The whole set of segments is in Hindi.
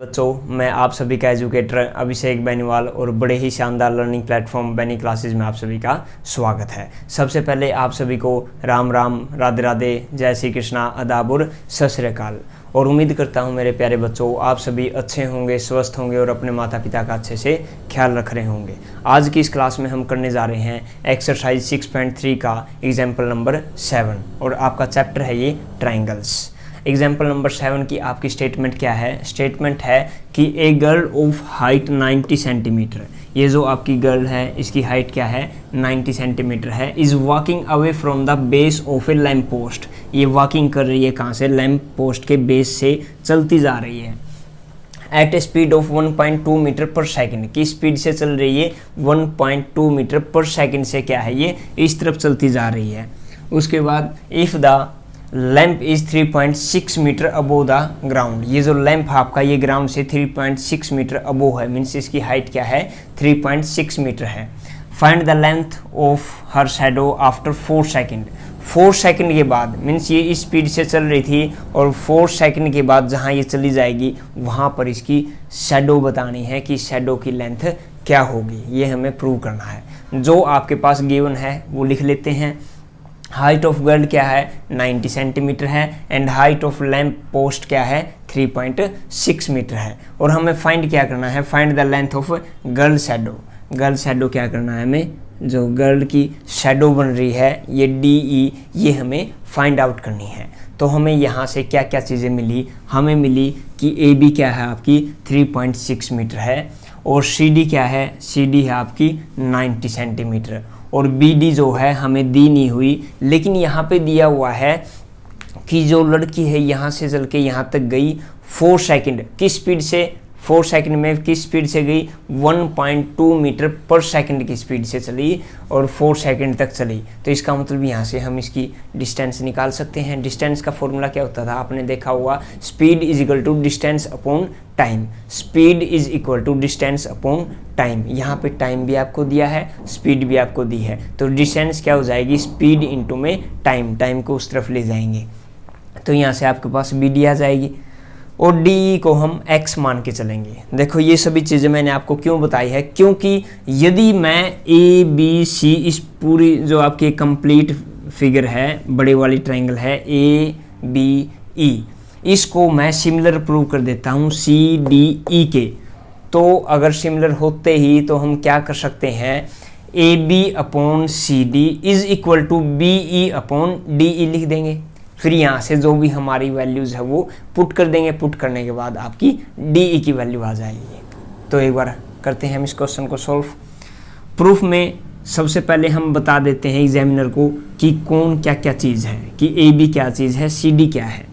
बच्चों, मैं आप सभी का एजुकेटर अभिषेक बेनीवाल और बड़े ही शानदार लर्निंग प्लेटफॉर्म बेनी क्लासेस में आप सभी का स्वागत है। सबसे पहले आप सभी को राम राम, राधे राधे, जय श्री कृष्णा, आदाब और सत श्री अकाल। और उम्मीद करता हूं मेरे प्यारे बच्चों आप सभी अच्छे होंगे, स्वस्थ होंगे और अपने माता पिता का अच्छे से ख्याल रख रहे होंगे। आज की इस क्लास में हम करने जा रहे हैं एक्सरसाइज 6.3 का एग्जाम्पल नंबर 7 और आपका चैप्टर है ये ट्राइंगल्स। एग्जाम्पल नंबर 7 की आपकी स्टेटमेंट क्या है? स्टेटमेंट है कि a girl of height 90 centimetre, ये जो आपकी गर्ल है इसकी हाइट क्या है? 90 सेंटीमीटर है। Is walking away from the base of A lamp post, ये वॉकिंग कर रही है कहाँ से? लैम्प पोस्ट के बेस से चलती जा रही है। At a speed of 1.2 meter per second, की स्पीड से चल रही है? 1.2 मीटर पर सेकेंड से क्या है ये इस तरफ चलती जा रही है। उसके बाद if the lamp is 3.6 meter above the ground, ये जो लैम्प आपका ये ग्राउंड से 3.6 मीटर अबोव है, मीन्स इसकी हाइट क्या है? 3.6 मीटर है। Find the length of her shadow after 4 second, 4 second के बाद, मीन्स ये इस स्पीड से चल रही थी और 4 सेकेंड के बाद जहाँ ये चली जाएगी वहाँ पर इसकी शैडो बतानी है कि शैडो की लेंथ क्या होगी, ये हमें प्रूव करना है। जो आपके पास गिवन है वो लिख लेते हैं। हाइट ऑफ गर्ल क्या है? 90 सेंटीमीटर है and height of lamp post क्या है? 3.6 मीटर है। और हमें फाइंड क्या करना है? Find the length of girl shadow, girl shadow क्या करना है हमें? जो गर्ल की शैडो बन रही है ये DE, ये हमें फाइंड आउट करनी है। तो हमें यहाँ से क्या क्या चीज़ें मिली? हमें मिली कि AB क्या है आपकी 3.6 मीटर है और CD क्या है? CD है आपकी 90 सेंटीमीटर और BD जो है हमें दी नहीं हुई, लेकिन यहाँ पे दिया हुआ है कि जो लड़की है यहाँ से चल के यहाँ तक गई 4 सेकंड, किस स्पीड से? 4 सेकंड में किस स्पीड से गई? 1.2 मीटर पर सेकंड की स्पीड से चली और 4 सेकंड तक चली। तो इसका मतलब यहाँ से हम इसकी डिस्टेंस निकाल सकते हैं। डिस्टेंस का फॉर्मूला क्या होता था? आपने देखा हुआ, speed is equal to distance upon time. Speed is equal to distance upon time. यहाँ पे टाइम भी आपको दिया है, स्पीड भी आपको दी है, तो डिस्टेंस क्या हो जाएगी? स्पीड इंटू में टाइम, टाइम को उस तरफ ले जाएंगे तो यहाँ से आपके पास BD आ जाएगी और DE को हम x मान के चलेंगे। देखो ये सभी चीज़ें मैंने आपको क्यों बताई है, क्योंकि यदि मैं ABC इस पूरी जो आपकी कंप्लीट फिगर है, बड़े वाली ट्रायंगल है ABE, इसको मैं सिमिलर प्रूव कर देता हूँ CDE के, तो अगर सिमिलर होते ही तो हम क्या कर सकते हैं? AB upon CD is equal to BE upon DE लिख देंगे। फिर यहाँ से जो भी हमारी वैल्यूज़ है वो पुट कर देंगे। पुट करने के बाद आपकी DE की वैल्यू आ जाएगी। तो एक बार करते हैं हम इस क्वेश्चन को सॉल्व। प्रूफ में सबसे पहले हम बता देते हैं एग्जामिनर को कि कौन क्या क्या चीज़ है, कि AB क्या चीज़ है, CD क्या है।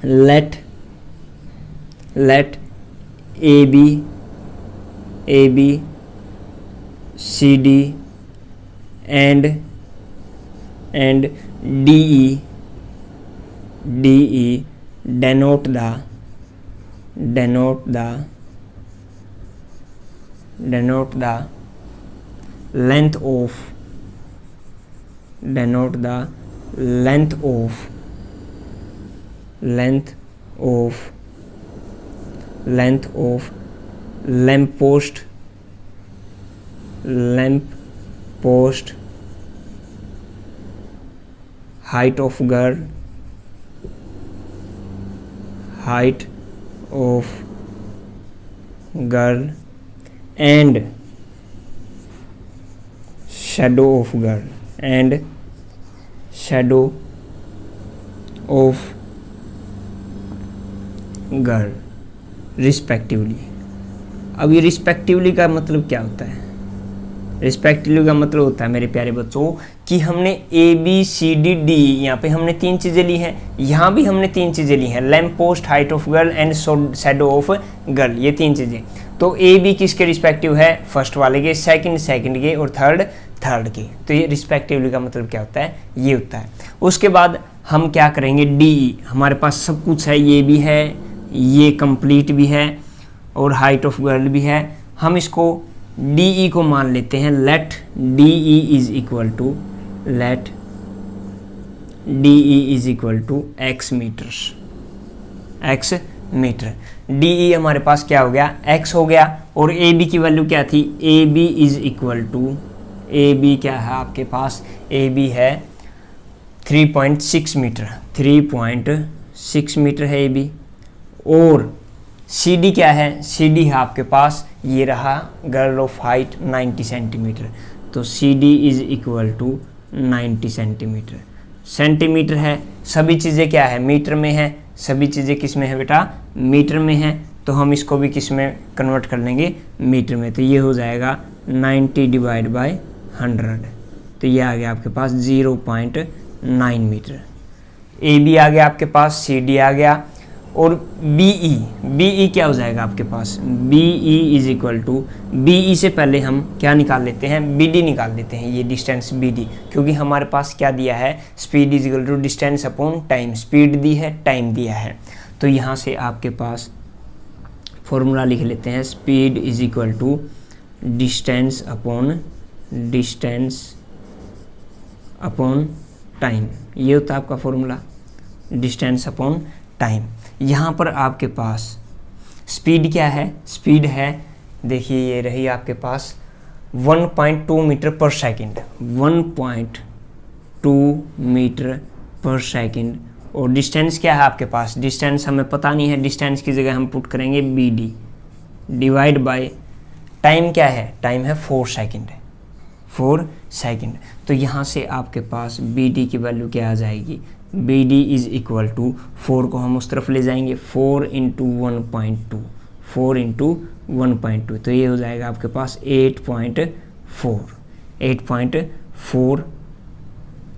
Let AB CD and DE denote the length of lamp post, height of girl and shadow of girl respectively. अब ये रिस्पेक्टिवली का मतलब क्या होता है? रिस्पेक्टिवली का मतलब होता है मेरे प्यारे बच्चों कि हमने ABCD यहाँ पे हमने 3 चीज़ें ली हैं, यहाँ भी हमने 3 चीज़ें ली हैं, lamp post, height of girl and shadow of girl, ये 3 चीज़ें। तो AB किसके रिस्पेक्टिव है? फर्स्ट वाले के, सेकंड के और थर्ड के। तो ये रिस्पेक्टिवली का मतलब क्या होता है? ये होता है। उसके बाद हम क्या करेंगे? DE, हमारे पास सब कुछ है, ये भी है, ये कंप्लीट भी है और हाइट ऑफ गर्ल भी है। हम इसको DE को मान लेते हैं। Let DE is equal to x meters, x meter. D हमारे पास क्या हो गया, x हो गया, और ए बी की वैल्यू क्या थी, A B is equal to, A B क्या है आपके पास, ए बी है 3.6 मीटर, 3.6 मीटर है ए बी। और सी डी क्या है, सी डी है आपके पास, ये रहा गर्ल ऑफ हाइट 90 सेंटीमीटर, तो C D is equal to 90 centimeter. Centimeter है, सभी चीज़ें क्या है, मीटर में है, सभी चीज़ें किस में है बेटा, मीटर में है, तो हम इसको भी किस में कन्वर्ट कर लेंगे, मीटर में। तो ये हो जाएगा 90 डिवाइड बाय 100, तो ये आ गया आपके पास 0.9 मीटर। ए बी आ गया आपके पास, सी डी आ गया, और बीई क्या हो जाएगा आपके पास, B E is equal to, B E से पहले हम क्या निकाल लेते हैं, बीडी निकाल लेते हैं, ये डिस्टेंस बीडी, क्योंकि हमारे पास क्या दिया है, speed is equal to distance upon time, speed दी है, टाइम दिया है। तो यहाँ से आपके पास फॉर्मूला लिख लेते हैं, speed is equal to distance upon time, ये होता है आपका फॉर्मूला, डिस्टेंस अपॉन टाइम। यहाँ पर आपके पास स्पीड क्या है, स्पीड है, देखिए ये रही आपके पास 1.2 मीटर पर सेकंड, 1.2 मीटर पर सेकंड। और डिस्टेंस क्या है आपके पास, डिस्टेंस हमें पता नहीं है, डिस्टेंस की जगह हम पुट करेंगे B D divide by time, क्या है, टाइम है 4 सेकंड, 4 सेकंड। तो यहाँ से आपके पास बी डी की वैल्यू क्या आ जाएगी, B D is equal to 4 को हम उस तरफ ले जाएंगे, 4 इंटू 1.2, 4 इंटू 1.2, तो ये हो जाएगा आपके पास 8.4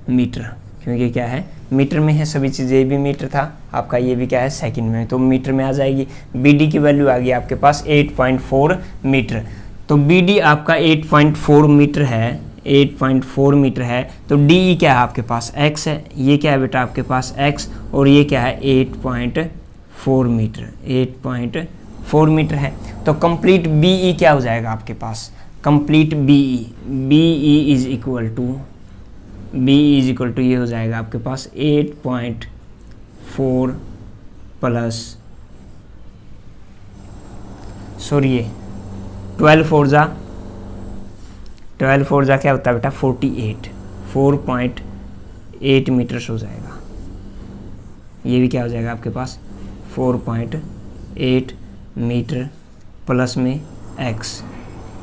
मीटर, क्योंकि क्या है, मीटर में है सभी चीज़ें, ये भी मीटर था आपका, ये भी क्या है सेकंड में, तो मीटर में आ जाएगी। बी डी की वैल्यू आ गई आपके पास 8.4 मीटर, तो बी डी आपका 8.4 मीटर है, 8.4 मीटर है। तो डी क्या है आपके पास, x है, ये क्या है बेटा आपके पास x, और ये क्या है 8.4 मीटर, 8.4 मीटर है। तो कंप्लीट बीई क्या हो जाएगा आपके पास, complete B E is equal to ये हो जाएगा आपके पास 8.4 प्लस 12 फोर जा क्या होता है बेटा 48, 4.8 मीटर्स हो जाएगा। ये भी क्या हो जाएगा आपके पास 4.8 मीटर प्लस में x,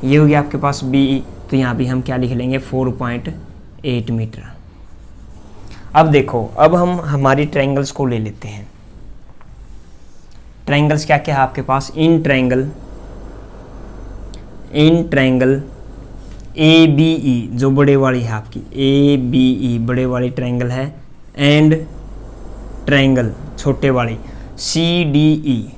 ये हो गया आपके पास बीई। तो यहाँ भी हम क्या लिख लेंगे 4.8 मीटर। अब देखो, अब हम हमारी ट्रायंगल्स को ले लेते हैं। ट्रायंगल्स क्या क्या है आपके पास, इन ट्रायंगल ए बी ई जो बड़े वाली है आपकी, ए बी ई बड़े वाली ट्रायंगल है, एंड ट्रायंगल छोटे वाली C D E,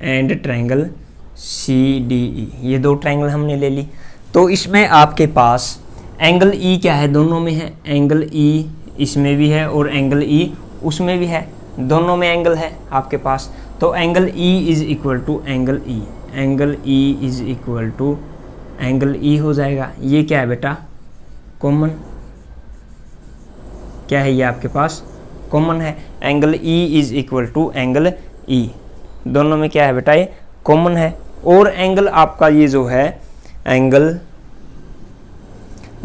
and triangle C D E, ये दो ट्रायंगल हमने ले ली। तो इसमें आपके पास एंगल ई क्या है, दोनों में है, एंगल ई इसमें भी है और एंगल ई उसमें भी है, दोनों में एंगल है आपके पास। तो angle E is equal to angle E, angle E is equal to angle E हो जाएगा। ये क्या है बेटा कॉमन, क्या है ये आपके पास कॉमन है, angle E is equal to angle E, दोनों में क्या है बेटा ये कॉमन है। और एंगल आपका ये जो है एंगल,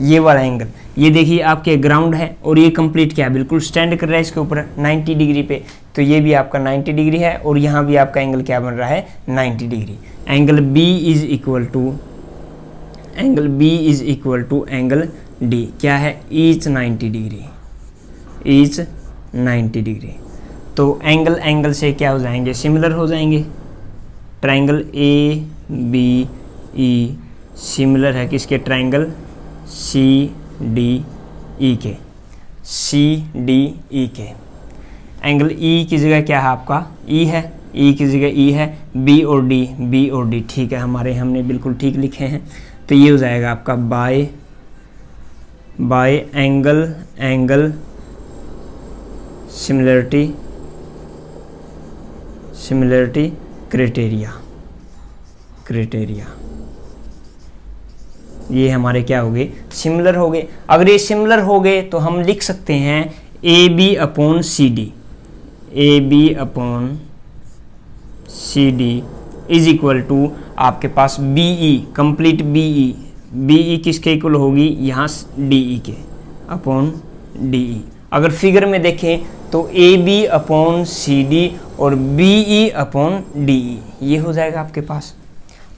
ये वाला एंगल, ये देखिए आपके ग्राउंड है और ये कंप्लीट क्या है बिल्कुल स्टैंड कर रहा है इसके ऊपर 90 डिग्री पे, तो ये भी आपका 90 डिग्री है और यहाँ भी आपका एंगल क्या बन रहा है 90 degree. Angle B is equal to angle D, क्या है ईच 90 डिग्री। तो एंगल से क्या हो जाएंगे, सिमिलर हो जाएंगे। Triangle A B E similar है किसके, ट्रायंगल सी डी ई के। एंगल ई की जगह क्या है आपका ई है, ई की जगह ई है, बी और डी ठीक है, हमने बिल्कुल ठीक लिखे हैं। तो ये हो जाएगा आपका बाय एंगल सिमिलरिटी क्राइटेरिया, ये हमारे क्या हो गए सिमिलर हो गए। अगर ये सिमिलर हो गए तो हम लिख सकते हैं A B upon C D, C D is equal to आपके पास B E, complete B E, B E किसके इक्वल होगी, यहाँ डी ई के अपॉन डी ई। अगर फिगर में देखें तो A B upon C D और B E upon D E, ये हो जाएगा आपके पास।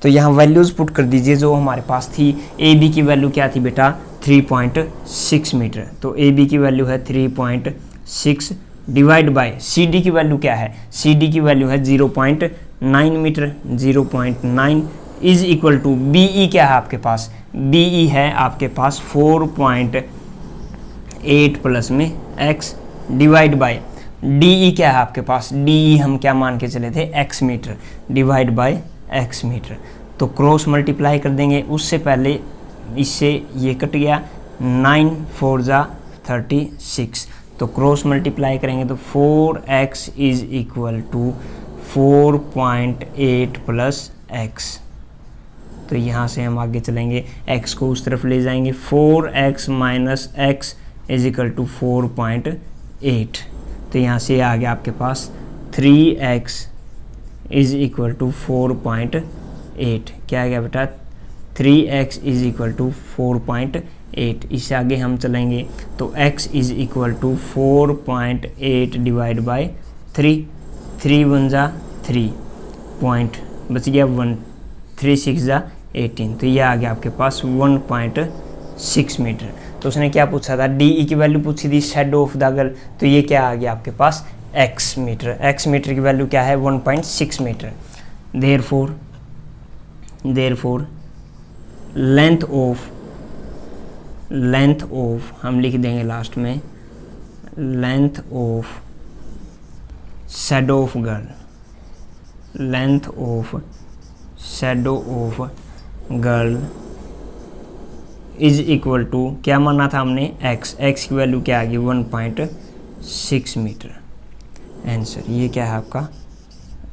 तो यहाँ वैल्यूज़ पुट कर दीजिए जो हमारे पास थी। ए बी की वैल्यू क्या थी बेटा, 3.6 मीटर, तो ए बी की वैल्यू है 3.6 डिवाइड बाय सी डी की वैल्यू क्या है, सी डी की वैल्यू है 0.9 meter, 0.9 is equal to B E क्या है आपके पास, बी ई है आपके पास 4.8 प्लस में x divide by D E क्या है आपके पास, डी ई हम क्या मान के चले थे, x meter divide by x meter. तो क्रॉस मल्टीप्लाई कर देंगे, उससे पहले इससे ये कट गया, 9 4 जा 36, तो क्रॉस मल्टीप्लाई करेंगे तो 4x is equal to 4.8 plus x। तो यहाँ से हम आगे चलेंगे, x को उस तरफ ले जाएंगे, 4x minus x is equal to 4.8। तो यहाँ से आ गया आपके पास 3x इज इक्वल टू 4.8। क्या आ गया बेटा, 3x इज इक्वल टू 4.8। इससे आगे हम चलेंगे तो x is equal to 4.8 divide by 3, 3 1 जा 3 पॉइंट बच गया 1, 3 6 जा 18, तो ये आ गया आपके पास 1.6 मीटर। तो उसने क्या पूछा था, डी ई की वैल्यू पूछी थी, शैडो ऑफ द गर्ल, तो ये क्या आ गया आपके पास x मीटर, x मीटर की वैल्यू क्या है 1.6 मीटर। देयरफॉर लेंथ ऑफ हम लिख देंगे लास्ट में, length of shadow of girl, length of shadow of girl is equal to क्या माना था हमने, x की वैल्यू क्या आ गई 1.6 मीटर। आंसर ये क्या है आपका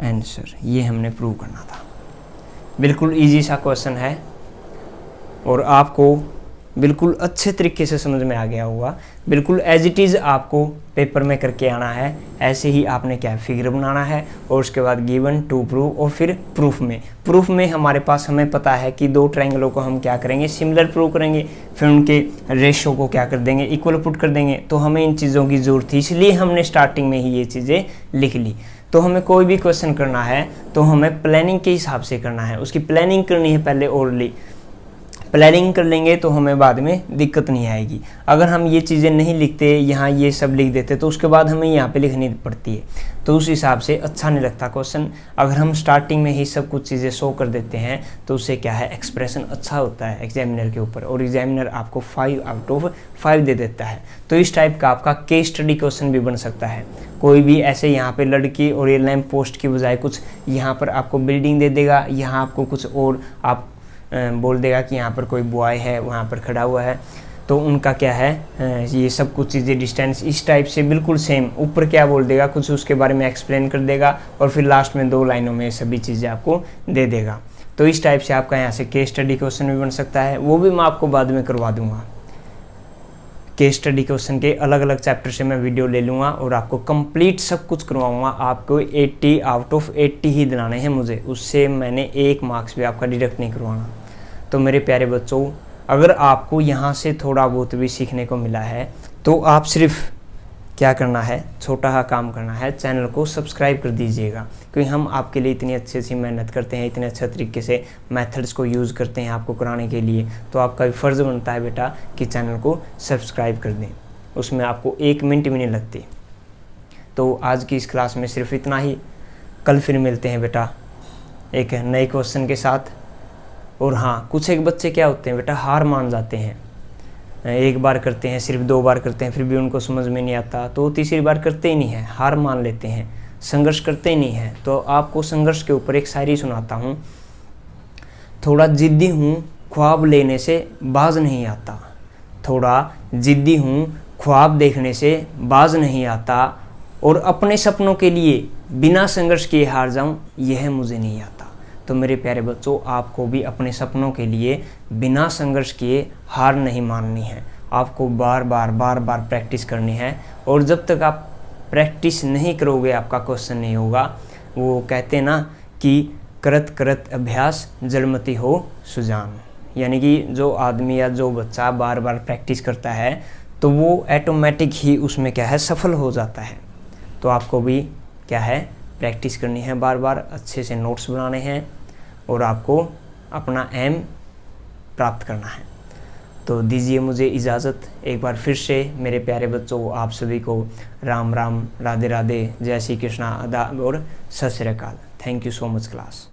आंसर, ये हमने प्रूव करना था। बिल्कुल इजी सा क्वेश्चन है और आपको बिल्कुल अच्छे तरीके से समझ में आ गया होगा। बिल्कुल एज इट इज़ आपको पेपर में करके आना है, ऐसे ही आपने क्या फिगर बनाना है और उसके बाद गिवन टू प्रूव, और फिर प्रूफ में हमारे पास हमें पता है कि दो ट्रायंगलों को हम क्या करेंगे, सिमिलर प्रूव करेंगे, फिर उनके रेशो को क्या कर देंगे, इक्वल पुट कर देंगे। तो हमें इन चीज़ों की ज़रूरत थी, इसलिए हमने स्टार्टिंग में ही ये चीज़ें लिख ली। तो हमें कोई भी क्वेश्चन करना है तो हमें प्लानिंग के हिसाब से करना है, उसकी प्लानिंग करनी है पहले, ओरली प्लानिंग कर लेंगे तो हमें बाद में दिक्कत नहीं आएगी। अगर हम ये चीज़ें नहीं लिखते, यहाँ ये सब लिख देते, तो उसके बाद हमें यहाँ पे लिखनी पड़ती है, तो उस हिसाब से अच्छा नहीं लगता क्वेश्चन। अगर हम स्टार्टिंग में ही सब कुछ चीज़ें शो कर देते हैं तो उससे क्या है, एक्सप्रेशन अच्छा होता है एग्जामिनर के ऊपर, और एग्जामिनर आपको 5 आउट ऑफ 5 दे देता है। तो इस टाइप का आपका केस स्टडी क्वेश्चन भी बन सकता है। कोई भी ऐसे यहाँ पे लड़की और ये लैंप पोस्ट की बजाय कुछ यहाँ पर आपको बिल्डिंग दे देगा, यहाँ आपको कुछ और आप बोल देगा कि यहाँ पर कोई बॉय है वहाँ पर खड़ा हुआ है, तो उनका क्या है ये सब कुछ चीज़ें डिस्टेंस इस टाइप से बिल्कुल सेम, ऊपर क्या बोल देगा कुछ उसके बारे में एक्सप्लेन कर देगा और फिर लास्ट में 2 लाइनों में सभी चीज़ें आपको दे देगा। तो इस टाइप से आपका यहाँ से केस स्टडी क्वेश्चन भी बन सकता है, वो भी मैं आपको बाद में करवा दूँगा। केस स्टडी क्वेश्चन के अलग अलग चैप्टर से मैं वीडियो ले लूँगा और आपको कंप्लीट सब कुछ करवाऊँगा। आपको 80 आउट ऑफ 80 ही दिलाने हैं मुझे, उससे मैंने 1 मार्क्स भी आपका डिडक्ट नहीं करवाना। तो मेरे प्यारे बच्चों, अगर आपको यहाँ से थोड़ा बहुत भी सीखने को मिला है तो आप सिर्फ क्या करना है, छोटा सा काम करना है, चैनल को सब्सक्राइब कर दीजिएगा, क्योंकि हम आपके लिए इतनी अच्छी मेहनत करते हैं, इतने अच्छे तरीके से मेथड्स को यूज़ करते हैं आपको कराने के लिए। तो आपका भी फ़र्ज़ बनता है बेटा कि चैनल को सब्सक्राइब कर दें, उसमें आपको 1 मिनट भी नहीं लगती। तो आज की इस क्लास में सिर्फ इतना ही, कल फिर मिलते हैं बेटा एक नए क्वेश्चन के साथ। और हाँ, कुछ एक बच्चे क्या होते हैं बेटा, हार मान जाते हैं, 1 बार करते हैं, सिर्फ 2 बार करते हैं, फिर भी उनको समझ में नहीं आता, तो तीसरी बार करते ही नहीं है, हार मान लेते हैं, संघर्ष करते ही नहीं है। तो आपको संघर्ष के ऊपर एक शायरी सुनाता हूँ। थोड़ा जिद्दी हूँ, ख्वाब लेने से बाज नहीं आता, थोड़ा जिद्दी हूँ, ख्वाब देखने से बाज नहीं आता, और अपने सपनों के लिए बिना संघर्ष किए हार जाऊँ, यह मुझे नहीं आता। तो मेरे प्यारे बच्चों, आपको भी अपने सपनों के लिए बिना संघर्ष किए हार नहीं माननी है, आपको बार बार प्रैक्टिस करनी है। और जब तक आप प्रैक्टिस नहीं करोगे आपका क्वेश्चन नहीं होगा। वो कहते हैं ना कि करत करत अभ्यास जलमती हो सुजान। यानी कि जो आदमी या जो बच्चा बार बार प्रैक्टिस करता है तो वो ऑटोमेटिक ही उसमें क्या है, सफल हो जाता है। तो आपको भी क्या है, प्रैक्टिस करनी है, बार बार अच्छे से नोट्स बनाने हैं और आपको अपना एम प्राप्त करना है। तो दीजिए मुझे इजाज़त। एक बार फिर से मेरे प्यारे बच्चों, आप सभी को राम राम, राधे राधे, जय श्री कृष्णा, आदाब और सत श्री अकाल। Thank you so much class.